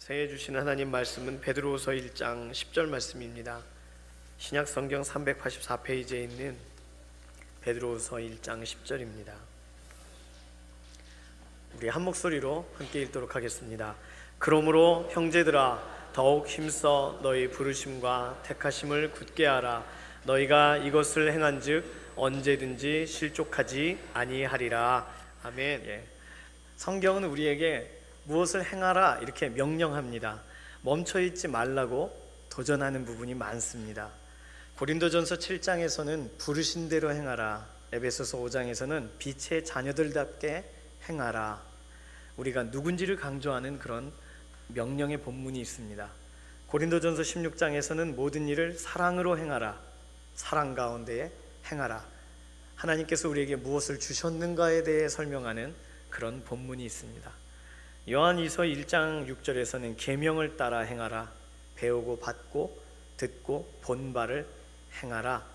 새해 주신 하나님 말씀은 베드로후서 1장 10절 말씀입니다. 신약 성경 384페이지에 있는 베드로후서 1장 10절입니다. 우리 한 목소리로 함께 읽도록 하겠습니다. 그러므로 형제들아 더욱 힘써 너희 부르심과 택하심을 굳게 하라. 너희가 이것을 행한즉 언제든지 실족하지 아니하리라. 아멘. 성경은 우리에게 무엇을 행하라 이렇게 명령합니다. 멈춰있지 말라고 도전하는 부분이 많습니다. 고린도전서 7장에서는 부르신 대로 행하라. 에베소서 5장에서는 빛의 자녀들답게 행하라. 우리가 누군지를 강조하는 그런 명령의 본문이 있습니다. 고린도전서 16장에서는 모든 일을 사랑으로 행하라. 사랑 가운데에 행하라. 하나님께서 우리에게 무엇을 주셨는가에 대해 설명하는 그런 본문이 있습니다. 요한이서 1장 6절에서는 계명을 따라 행하라. 배우고 받고 듣고 본 바를 행하라.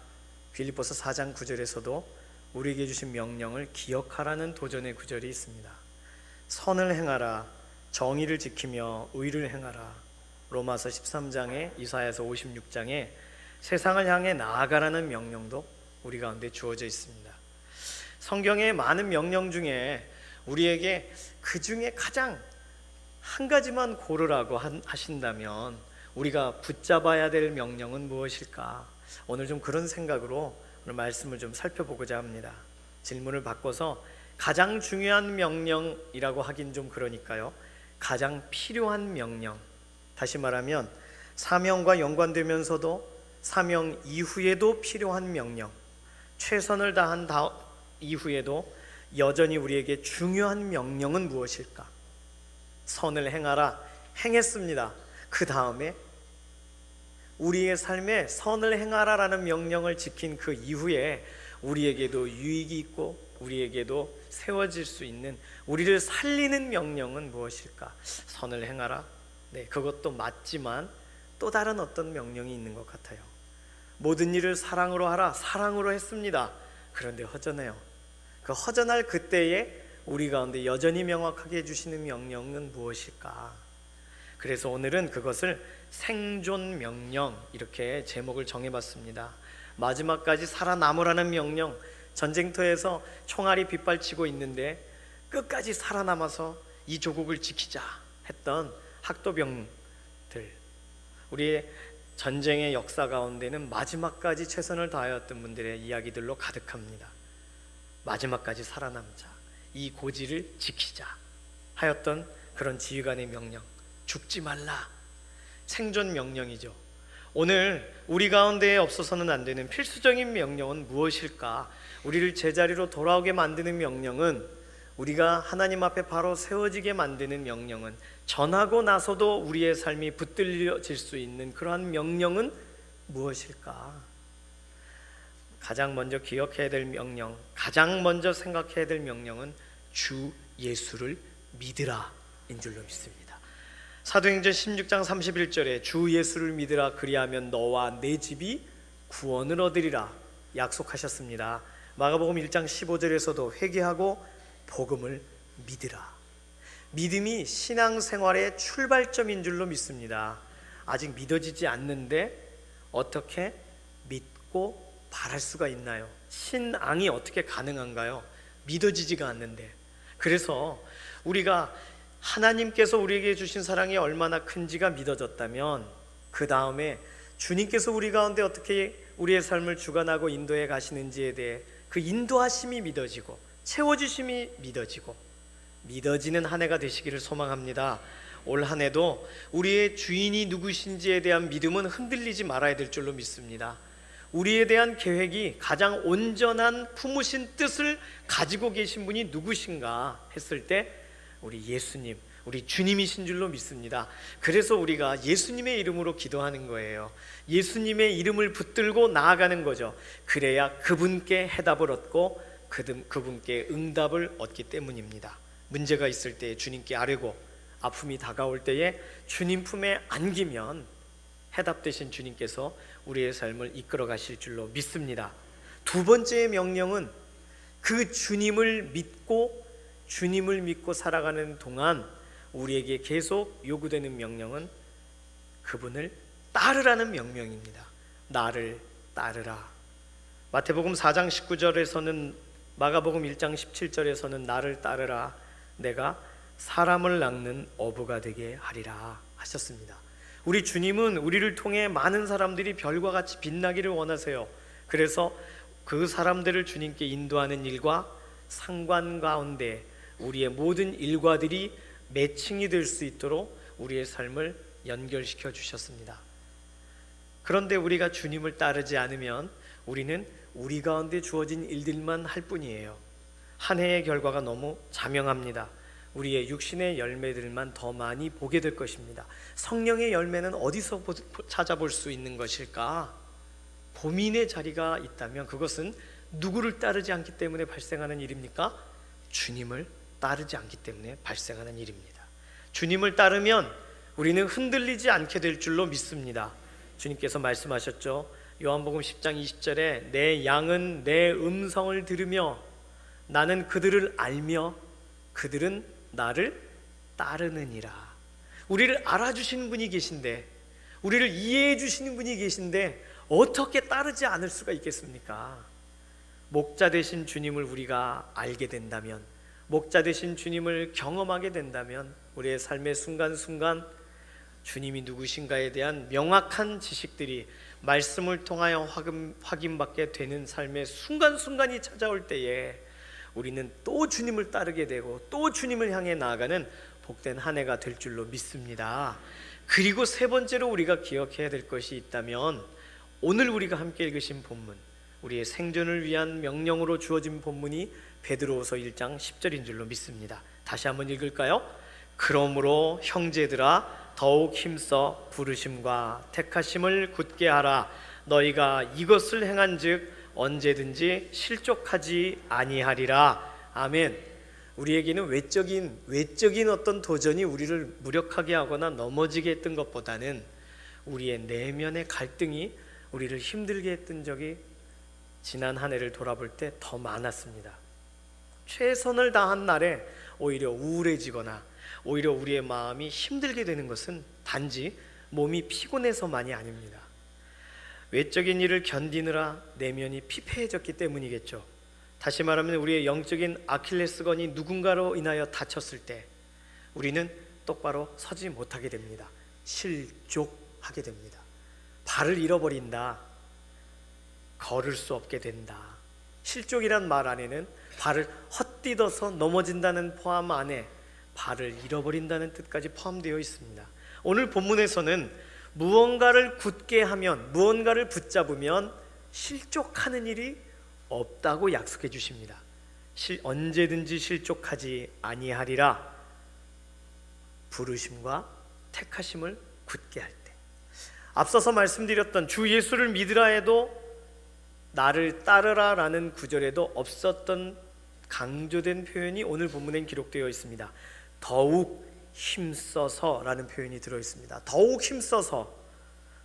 빌립보서 4장 9절에서도 우리에게 주신 명령을 기억하라는 도전의 구절이 있습니다. 선을 행하라. 정의를 지키며 의를 행하라. 로마서 13장에 이사야서 56장에 세상을 향해 나아가라는 명령도 우리 가운데 주어져 있습니다. 성경의 많은 명령 중에 우리에게 그 중에 가장 한 가지만 고르라고 하신다면 우리가 붙잡아야 될 명령은 무엇일까? 오늘 좀 그런 생각으로 오늘 말씀을 좀 살펴보고자 합니다. 질문을 바꿔서 가장 중요한 명령이라고 하긴 좀 그러니까요, 가장 필요한 명령, 다시 말하면 사명과 연관되면서도 사명 이후에도 필요한 명령, 최선을 다한 이후에도 여전히 우리에게 중요한 명령은 무엇일까? 선을 행하라. 행했습니다. 그 다음에 우리의 삶에 선을 행하라라는 명령을 지킨 그 이후에 우리에게도 유익이 있고 우리에게도 세워질 수 있는, 우리를 살리는 명령은 무엇일까? 선을 행하라. 네, 그것도 맞지만 또 다른 어떤 명령이 있는 것 같아요. 모든 일을 사랑으로 하라. 사랑으로 했습니다. 그런데 허전해요. 그 허전할 그때에 우리 가운데 여전히 명확하게 해주시는 명령은 무엇일까? 그래서 오늘은 그것을 생존 명령, 이렇게 제목을 정해봤습니다. 마지막까지 살아남으라는 명령. 전쟁터에서 총알이 빗발치고 있는데 끝까지 살아남아서 이 조국을 지키자 했던 학도병들, 우리의 전쟁의 역사 가운데는 마지막까지 최선을 다하였던 분들의 이야기들로 가득합니다. 마지막까지 살아남자, 이 고지를 지키자 하였던 그런 지휘관의 명령, 죽지 말라, 생존 명령이죠. 오늘 우리 가운데에 없어서는 안 되는 필수적인 명령은 무엇일까? 우리를 제자리로 돌아오게 만드는 명령은, 우리가 하나님 앞에 바로 세워지게 만드는 명령은, 전하고 나서도 우리의 삶이 붙들려질 수 있는 그러한 명령은 무엇일까? 가장 먼저 기억해야 될 명령, 가장 먼저 생각해야 될 명령은 주 예수를 믿으라 인 줄로 믿습니다. 사도행전 16장 31절에 주 예수를 믿으라, 그리하면 너와 내 집이 구원을 얻으리라 약속하셨습니다. 마가복음 1장 15절에서도 회개하고 복음을 믿으라. 믿음이 신앙생활의 출발점인 줄로 믿습니다. 아직 믿어지지 않는데 어떻게 믿고 바랄 수가 있나요? 신앙이 어떻게 가능한가요? 믿어지지가 않는데. 그래서 우리가 하나님께서 우리에게 주신 사랑이 얼마나 큰지가 믿어졌다면, 그 다음에 주님께서 우리 가운데 어떻게 우리의 삶을 주관하고 인도해 가시는지에 대해 그 인도하심이 믿어지고 채워주심이 믿어지고 믿어지는 한 해가 되시기를 소망합니다. 올 한 해도 우리의 주인이 누구신지에 대한 믿음은 흔들리지 말아야 될 줄로 믿습니다. 우리에 대한 계획이 가장 온전한 품으신 뜻을 가지고 계신 분이 누구신가 했을 때 우리 예수님, 우리 주님이신 줄로 믿습니다. 그래서 우리가 예수님의 이름으로 기도하는 거예요. 예수님의 이름을 붙들고 나아가는 거죠. 그래야 그분께 해답을 얻고 그분께 응답을 얻기 때문입니다. 문제가 있을 때 주님께 아뢰고, 아픔이 다가올 때에 주님 품에 안기면 해답 되신 주님께서 우리의 삶을 이끌어 가실 줄로 믿습니다. 두 번째의 명령은 그 주님을 믿고 살아가는 동안 우리에게 계속 요구되는 명령은 그분을 따르라는 명령입니다. 나를 따르라. 마태복음 4장 19절에서는, 마가복음 1장 17절에서는 나를 따르라, 내가 사람을 낚는 어부가 되게 하리라 하셨습니다. 우리 주님은 우리를 통해 많은 사람들이 별과 같이 빛나기를 원하세요. 그래서 그 사람들을 주님께 인도하는 일과 상관 가운데 우리의 모든 일과들이 매칭이 될 수 있도록 우리의 삶을 연결시켜 주셨습니다. 그런데 우리가 주님을 따르지 않으면 우리는 우리 가운데 주어진 일들만 할 뿐이에요. 한 해의 결과가 너무 자명합니다. 우리의 육신의 열매들만 더 많이 보게 될 것입니다. 성령의 열매는 어디서 찾아볼 수 있는 것일까? 고민의 자리가 있다면 그것은 누구를 따르지 않기 때문에 발생하는 일입니까? 주님을 따르지 않기 때문에 발생하는 일입니다. 주님을 따르면 우리는 흔들리지 않게 될 줄로 믿습니다. 주님께서 말씀하셨죠. 요한복음 10장 20절에 내 양은 내 음성을 들으며 나는 그들을 알며 그들은 나를 따르느니라. 우리를 알아주시는 분이 계신데, 우리를 이해해 주시는 분이 계신데 어떻게 따르지 않을 수가 있겠습니까? 목자 되신 주님을 우리가 알게 된다면, 목자 되신 주님을 경험하게 된다면 우리의 삶의 순간순간 주님이 누구신가에 대한 명확한 지식들이 말씀을 통하여 확인받게 되는 삶의 순간순간이 찾아올 때에 우리는 또 주님을 따르게 되고 또 주님을 향해 나아가는 복된 한 해가 될 줄로 믿습니다. 그리고 세 번째로 우리가 기억해야 될 것이 있다면, 오늘 우리가 함께 읽으신 본문, 우리의 생존을 위한 명령으로 주어진 본문이 베드로후서 1장 10절인 줄로 믿습니다. 다시 한번 읽을까요? 그러므로 형제들아 더욱 힘써 부르심과 택하심을 굳게 하라. 너희가 이것을 행한즉 언제든지 실족하지 아니하리라. 아멘. 우리에게는 외적인 어떤 도전이 우리를 무력하게 하거나 넘어지게 했던 것보다는 우리의 내면의 갈등이 우리를 힘들게 했던 적이 지난 한 해를 돌아볼 때 더 많았습니다. 최선을 다한 날에 오히려 우울해지거나 오히려 우리의 마음이 힘들게 되는 것은 단지 몸이 피곤해서만이 아닙니다. 외적인 일을 견디느라 내면이 피폐해졌기 때문이겠죠. 다시 말하면 우리의 영적인 아킬레스건이 누군가로 인하여 다쳤을 때 우리는 똑바로 서지 못하게 됩니다. 실족하게 됩니다. 발을 잃어버린다, 걸을 수 없게 된다. 실족이란 말 안에는 발을 헛디뎌서 넘어진다는 포함 안에 발을 잃어버린다는 뜻까지 포함되어 있습니다. 오늘 본문에서는 무언가를 굳게 하면, 무언가를 붙잡으면 실족하는 일이 없다고 약속해 주십니다. 언제든지 실족하지 아니하리라. 부르심과 택하심을 굳게 할 때, 앞서서 말씀드렸던 주 예수를 믿으라 해도 나를 따르라 라는 구절에도 없었던 강조된 표현이 오늘 본문엔 기록되어 있습니다. 더욱 힘써서 라는 표현이 들어있습니다. 더욱 힘써서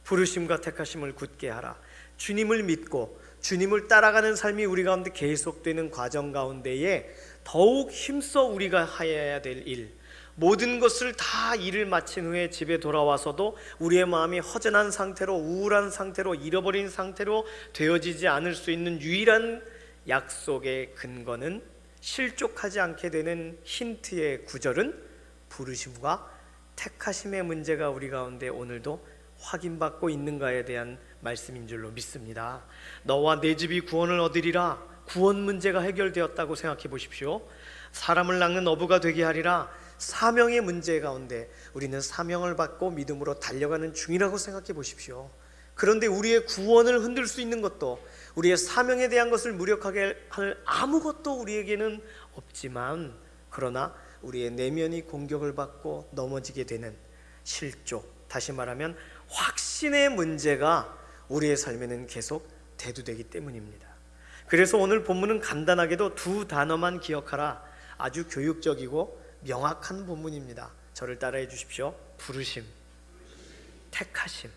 부르심과 택하심을 굳게 하라. 주님을 믿고 주님을 따라가는 삶이 우리 가운데 계속되는 과정 가운데에 더욱 힘써 우리가 해야 될 일, 모든 것을 다 일을 마친 후에 집에 돌아와서도 우리의 마음이 허전한 상태로, 우울한 상태로, 잃어버린 상태로 되어지지 않을 수 있는 유일한 약속의 근거는, 실족하지 않게 되는 힌트의 구절은 부르심과 택하심의 문제가 우리 가운데 오늘도 확인받고 있는가에 대한 말씀인 줄로 믿습니다. 너와 내 집이 구원을 얻으리라. 구원 문제가 해결되었다고 생각해 보십시오. 사람을 낚는 어부가 되게 하리라. 사명의 문제 가운데 우리는 사명을 받고 믿음으로 달려가는 중이라고 생각해 보십시오. 그런데 우리의 구원을 흔들 수 있는 것도, 우리의 사명에 대한 것을 무력하게 할 아무것도 우리에게는 없지만, 그러나 우리의 내면이 공격을 받고 넘어지게 되는 실족, 다시 말하면 확신의 문제가 우리의 삶에는 계속 대두되기 때문입니다. 그래서 오늘 본문은 간단하게도 두 단어만 기억하라. 아주 교육적이고 명확한 본문입니다. 저를 따라해 주십시오. 부르심, 택하심.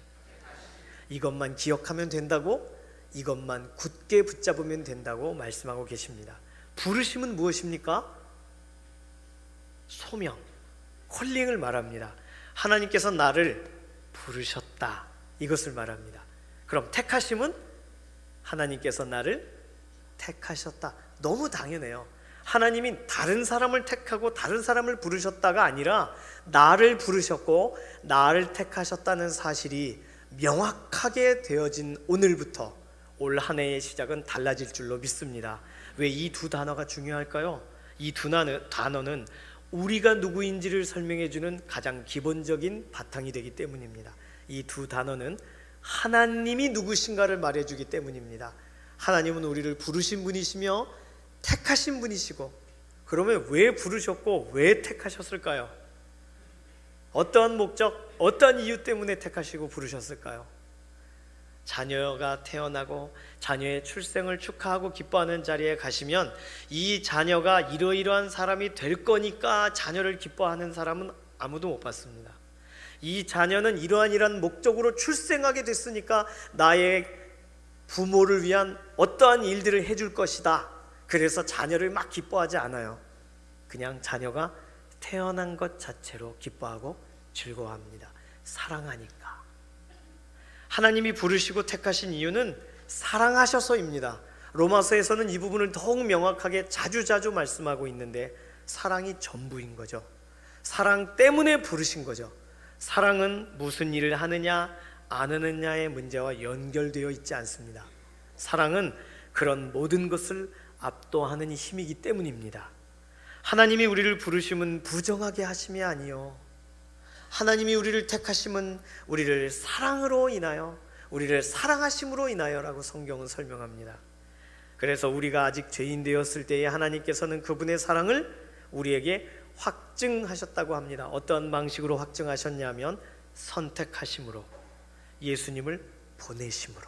이것만 기억하면 된다고, 이것만 굳게 붙잡으면 된다고 말씀하고 계십니다. 부르심은 무엇입니까? 소명, 콜링을 말합니다. 하나님께서 나를 부르셨다, 이것을 말합니다. 그럼 택하심은 하나님께서 나를 택하셨다. 너무 당연해요. 하나님이 다른 사람을 택하고 다른 사람을 부르셨다가 아니라 나를 부르셨고 나를 택하셨다는 사실이 명확하게 되어진 오늘부터 올 한 해의 시작은 달라질 줄로 믿습니다. 왜 이 두 단어가 중요할까요? 이 두 단어는 우리가 누구인지를 설명해 주는 가장 기본적인 바탕이 되기 때문입니다. 이 두 단어는 하나님이 누구신가를 말해주기 때문입니다. 하나님은 우리를 부르신 분이시며 택하신 분이시고, 그러면 왜 부르셨고 왜 택하셨을까요? 어떠한 목적, 어떠한 이유 때문에 택하시고 부르셨을까요? 자녀가 태어나고 자녀의 출생을 축하하고 기뻐하는 자리에 가시면 이 자녀가 이러이러한 사람이 될 거니까 자녀를 기뻐하는 사람은 아무도 못 봤습니다. 이 자녀는 이러한 목적으로 출생하게 됐으니까 나의 부모를 위한 어떠한 일들을 해줄 것이다, 그래서 자녀를 막 기뻐하지 않아요. 그냥 자녀가 태어난 것 자체로 기뻐하고 즐거워합니다. 사랑하니까. 하나님이 부르시고 택하신 이유는 사랑하셔서입니다. 로마서에서는 이 부분을 더욱 명확하게 자주 말씀하고 있는데, 사랑이 전부인 거죠. 사랑 때문에 부르신 거죠. 사랑은 무슨 일을 하느냐 안 하느냐의 문제와 연결되어 있지 않습니다. 사랑은 그런 모든 것을 압도하는 힘이기 때문입니다. 하나님이 우리를 부르심은 부정하게 하심이 아니요, 하나님이 우리를 택하심은 우리를 사랑으로 인하여, 우리를 사랑하심으로 인하여라고 성경은 설명합니다. 그래서 우리가 아직 죄인 되었을 때에 하나님께서는 그분의 사랑을 우리에게 확증하셨다고 합니다. 어떤 방식으로 확증하셨냐면 선택하심으로, 예수님을 보내심으로.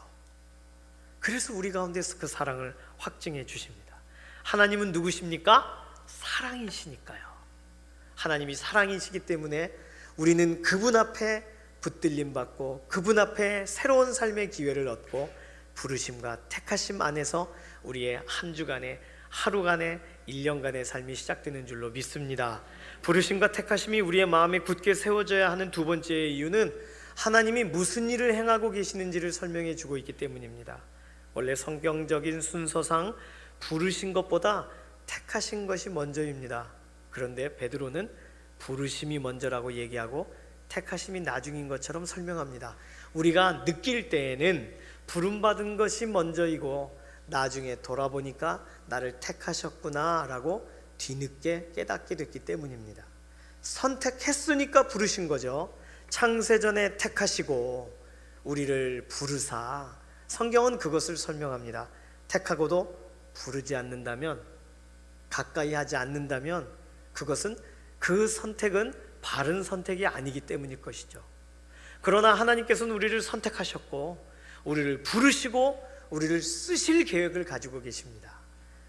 그래서 우리 가운데서 그 사랑을 확증해 주십니다. 하나님은 누구십니까? 사랑이시니까요. 하나님이 사랑이시기 때문에 우리는 그분 앞에 붙들림 받고 그분 앞에 새로운 삶의 기회를 얻고 부르심과 택하심 안에서 우리의 한 주간의, 하루간의, 1년간의 삶이 시작되는 줄로 믿습니다. 부르심과 택하심이 우리의 마음에 굳게 세워져야 하는 두 번째 이유는 하나님이 무슨 일을 행하고 계시는지를 설명해 주고 있기 때문입니다. 원래 성경적인 순서상 부르신 것보다 택하신 것이 먼저입니다. 그런데 베드로는 부르심이 먼저라고 얘기하고 택하심이 나중인 것처럼 설명합니다. 우리가 느낄 때에는 부름받은 것이 먼저이고 나중에 돌아보니까 나를 택하셨구나 라고 뒤늦게 깨닫게 됐기 때문입니다. 선택했으니까 부르신 거죠. 창세전에 택하시고 우리를 부르사, 성경은 그것을 설명합니다. 택하고도 부르지 않는다면, 가까이 하지 않는다면 그것은, 그 선택은 바른 선택이 아니기 때문일 것이죠. 그러나 하나님께서는 우리를 선택하셨고 우리를 부르시고 우리를 쓰실 계획을 가지고 계십니다.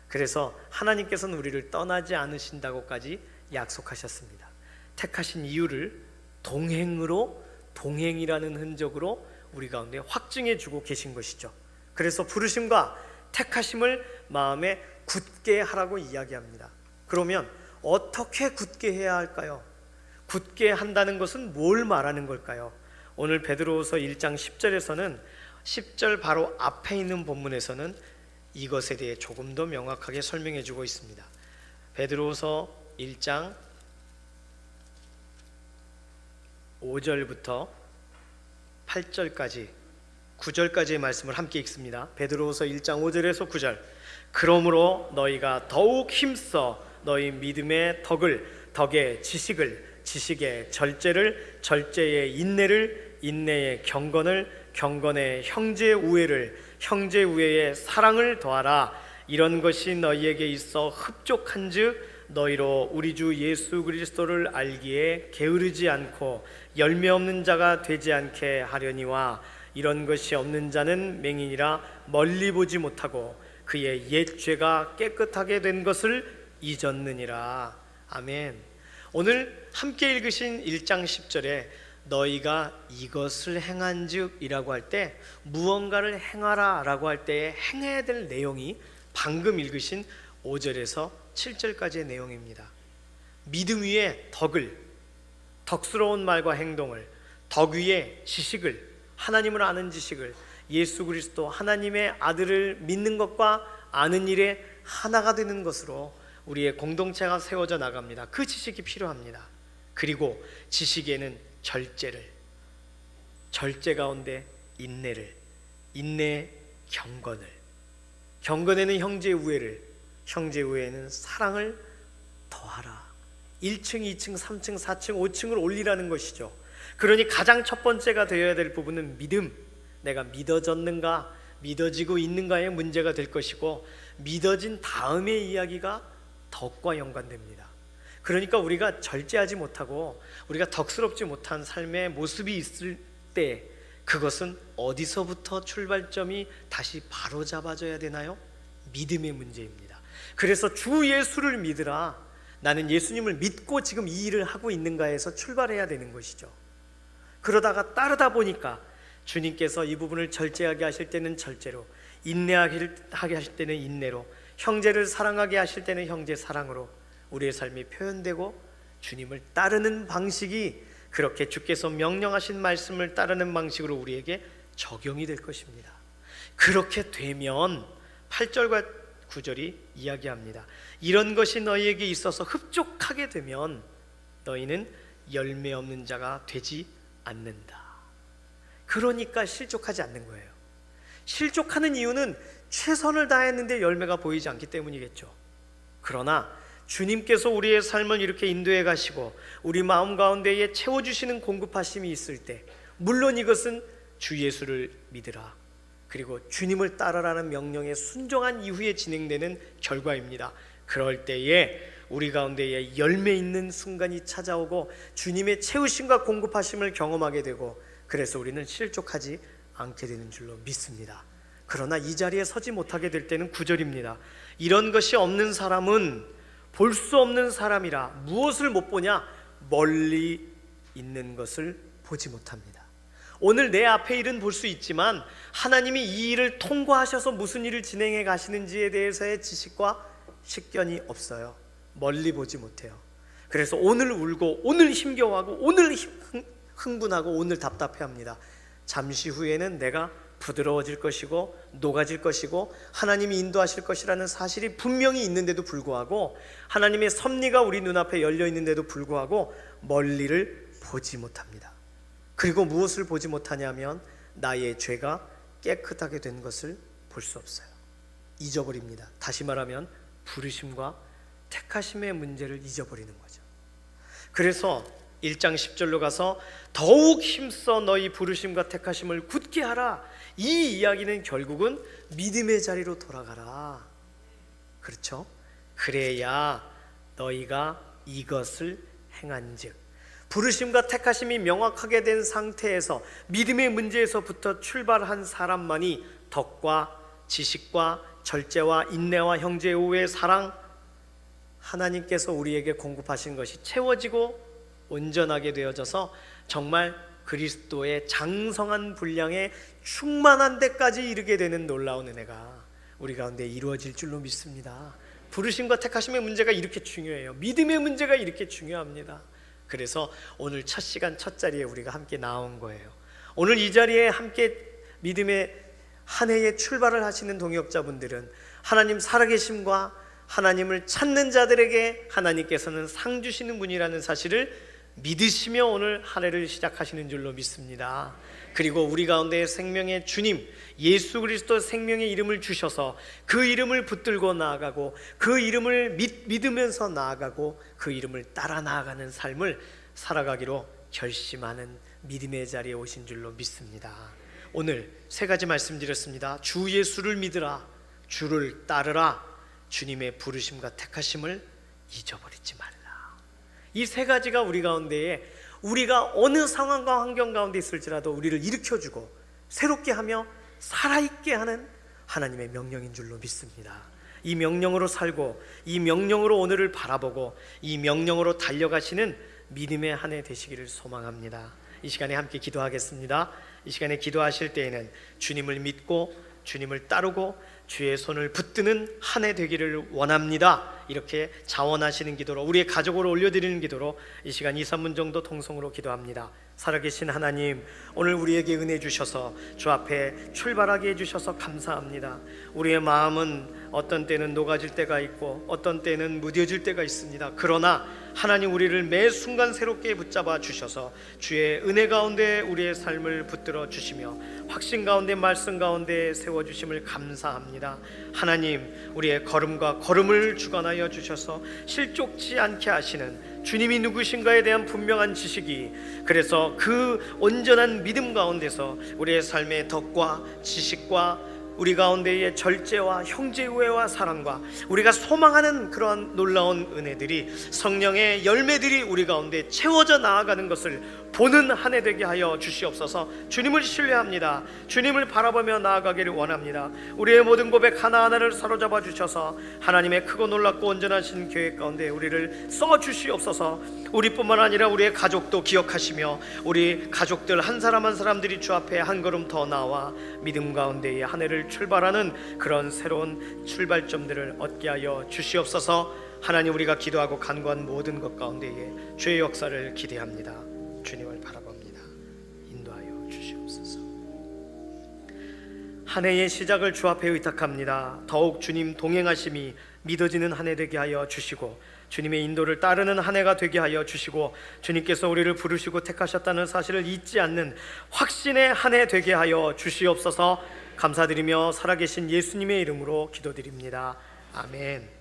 그래서 하나님께서는 우리를 떠나지 않으신다고까지 약속하셨습니다. 택하신 이유를 동행으로, 동행이라는 흔적으로 우리 가운데 확증해 주고 계신 것이죠. 그래서 부르심과 택하심을 마음에 굳게 하라고 이야기합니다. 그러면 어떻게 굳게 해야 할까요? 굳게 한다는 것은 뭘 말하는 걸까요? 오늘 베드로후서 1장 10절에서는 10절 바로 앞에 있는 본문에서는 이것에 대해 조금 더 명확하게 설명해 주고 있습니다. 베드로후서 1장 5절부터 8절까지 9절까지의 말씀을 함께 읽습니다. 베드로후서 1장 5절에서 9절. 그러므로 너희가 더욱 힘써 너희 믿음의 덕에 지식의 절제를, 절제의 인내를, 인내의 경건에 형제의 우애에 사랑을 더하라. 이런 것이 너희에게 있어 흡족한즉 너희로 우리 주 예수 그리스도를 알기에 게으르지 않고 열매 없는 자가 되지 않게 하려니와, 이런 것이 없는 자는 맹인이라 멀리 보지 못하고 그의 옛 죄가 깨끗하게 된 것을 잊었느니라. 아멘. 오늘 함께 읽으신 1장 10절에 너희가 이것을 행한즉 이라고 할 때, 무언가를 행하라 라고 할 때 행해야 될 내용이 방금 읽으신 5절에서 7절까지의 내용입니다. 믿음 위에 덕을, 덕스러운 말과 행동을, 덕 위에 지식을, 하나님을 아는 지식을, 예수 그리스도 하나님의 아들을 믿는 것과 아는 일에 하나가 되는 것으로 우리의 공동체가 세워져 나갑니다. 그 지식이 필요합니다. 그리고 지식에는 절제 가운데 인내를, 인내 경건을, 경건에는 형제 우애를, 형제 우애에는 사랑을 더하라. 1층, 2층, 3층, 4층, 5층을 올리라는 것이죠. 그러니 가장 첫 번째가 되어야 될 부분은 믿음. 내가 믿어졌는가, 믿어지고 있는가의 문제가 될 것이고, 믿어진 다음의 이야기가 덕과 연관됩니다. 그러니까 우리가 절제하지 못하고 우리가 덕스럽지 못한 삶의 모습이 있을 때 그것은 어디서부터 출발점이 다시 바로 잡아져야 되나요? 믿음의 문제입니다. 그래서 주 예수를 믿으라. 나는 예수님을 믿고 지금 이 일을 하고 있는가에서 출발해야 되는 것이죠. 그러다가 따르다 보니까 주님께서 이 부분을 절제하게 하실 때는 절제로, 인내하게 하실 때는 인내로, 형제를 사랑하게 하실 때는 형제 사랑으로 우리의 삶이 표현되고, 주님을 따르는 방식이 그렇게 주께서 명령하신 말씀을 따르는 방식으로 우리에게 적용이 될 것입니다. 그렇게 되면 8절과 9절이 이야기합니다. 이런 것이 너희에게 있어서 흡족하게 되면 너희는 열매 없는 자가 되지 않는다. 그러니까 실족하지 않는 거예요. 실족하는 이유는 최선을 다했는데 열매가 보이지 않기 때문이겠죠. 그러나 주님께서 우리의 삶을 이렇게 인도해 가시고 우리 마음 가운데에 채워주시는 공급하심이 있을 때, 물론 이것은 주 예수를 믿으라, 그리고 주님을 따르라는 명령에 순종한 이후에 진행되는 결과입니다. 그럴 때에 우리 가운데에 열매 있는 순간이 찾아오고 주님의 채우심과 공급하심을 경험하게 되고, 그래서 우리는 실족하지 않게 되는 줄로 믿습니다. 그러나 이 자리에 서지 못하게 될 때는 9절입니다. 이런 것이 없는 사람은 볼 수 없는 사람이라. 무엇을 못 보냐? 멀리 있는 것을 보지 못합니다. 오늘 내 앞에 일은 볼 수 있지만 하나님이 이 일을 통과하셔서 무슨 일을 진행해 가시는지에 대해서의 지식과 식견이 없어요. 멀리 보지 못해요. 그래서 오늘 울고 오늘 힘겨워하고 오늘 흥분하고 오늘 답답해합니다. 잠시 후에는 내가 부드러워질 것이고 녹아질 것이고 하나님이 인도하실 것이라는 사실이 분명히 있는데도 불구하고, 하나님의 섭리가 우리 눈앞에 열려 있는데도 불구하고 멀리를 보지 못합니다. 그리고 무엇을 보지 못하냐면 나의 죄가 깨끗하게 된 것을 볼 수 없어요. 잊어버립니다. 다시 말하면 부르심과 택하심의 문제를 잊어버리는 거죠. 그래서 1장 10절로 가서 더욱 힘써 너희 부르심과 택하심을 굳게 하라. 이 이야기는 결국은 믿음의 자리로 돌아가라. 그렇죠? 그래야 너희가 이것을 행한즉, 부르심과 택하심이 명확하게 된 상태에서 믿음의 문제에서부터 출발한 사람만이 덕과 지식과 절제와 인내와 형제의 우애, 사랑, 하나님께서 우리에게 공급하신 것이 채워지고 온전하게 되어져서 정말 그리스도의 장성한 분량에 충만한 데까지 이르게 되는 놀라운 은혜가 우리 가운데 이루어질 줄로 믿습니다. 부르심과 택하심의 문제가 이렇게 중요해요. 믿음의 문제가 이렇게 중요합니다. 그래서 오늘 첫 시간 첫 자리에 우리가 함께 나온 거예요. 오늘 이 자리에 함께 믿음의 한 해의 출발을 하시는 동역자분들은 하나님 살아계심과 하나님을 찾는 자들에게 하나님께서는 상 주시는 분이라는 사실을 믿으시며 오늘 한 해를 시작하시는 줄로 믿습니다. 그리고 우리 가운데 생명의 주님 예수 그리스도 생명의 이름을 주셔서 그 이름을 붙들고 나아가고 그 이름을 믿으면서 나아가고 그 이름을 따라 나아가는 삶을 살아가기로 결심하는 믿음의 자리에 오신 줄로 믿습니다. 오늘 세 가지 말씀드렸습니다. 주 예수를 믿으라, 주를 따르라, 주님의 부르심과 택하심을 잊어버리지 말라. 이 세 가지가 우리 가운데에 우리가 어느 상황과 환경 가운데 있을지라도 우리를 일으켜주고 새롭게 하며 살아있게 하는 하나님의 명령인 줄로 믿습니다. 이 명령으로 살고 이 명령으로 오늘을 바라보고 이 명령으로 달려가시는 믿음의 한 해 되시기를 소망합니다. 이 시간에 함께 기도하겠습니다. 이 시간에 기도하실 때에는 주님을 믿고 주님을 따르고 주의 손을 붙드는 한 해 되기를 원합니다. 이렇게 자원하시는 기도로, 우리의 가족으로 올려드리는 기도로 이 시간 2, 3분 정도 통성으로 기도합니다. 살아계신 하나님, 오늘 우리에게 은혜 주셔서 주 앞에 출발하게 해주셔서 감사합니다. 우리의 마음은 어떤 때는 녹아질 때가 있고 어떤 때는 무뎌질 때가 있습니다. 그러나 하나님, 우리를 매 순간 새롭게 붙잡아 주셔서 주의 은혜 가운데 우리의 삶을 붙들어 주시며 확신 가운데, 말씀 가운데 세워주심을 감사합니다. 하나님, 우리의 걸음과 걸음을 주관하여 주셔서 실족지 않게 하시는 주님이 누구신가에 대한 분명한 지식이, 그래서 그 온전한 믿음 가운데서 우리의 삶의 덕과 지식과 우리 가운데의 절제와 형제우애와 사랑과 우리가 소망하는 그러한 놀라운 은혜들이, 성령의 열매들이 우리 가운데 채워져 나아가는 것을 보는 한 해 되게 하여 주시옵소서. 주님을 신뢰합니다. 주님을 바라보며 나아가기를 원합니다. 우리의 모든 고백 하나하나를 사로잡아 주셔서 하나님의 크고 놀랍고 온전하신 계획 가운데 우리를 써 주시옵소서. 우리뿐만 아니라 우리의 가족도 기억하시며 우리 가족들 한 사람 한 사람들이 주 앞에 한 걸음 더 나와 믿음 가운데의 한 해를 출발하는 그런 새로운 출발점들을 얻게 하여 주시옵소서. 하나님, 우리가 기도하고 간구한 모든 것 가운데에 주의 역사를 기대합니다. 주님을 바라봅니다. 인도하여 주시옵소서. 한 해의 시작을 주 앞에 의탁합니다. 더욱 주님 동행하심이 믿어지는 한 해 되게 하여 주시고 주님의 인도를 따르는 한 해가 되게 하여 주시고 주님께서 우리를 부르시고 택하셨다는 사실을 잊지 않는 확신의 한 해 되게 하여 주시옵소서. 감사드리며 살아계신 예수님의 이름으로 기도드립니다. 아멘.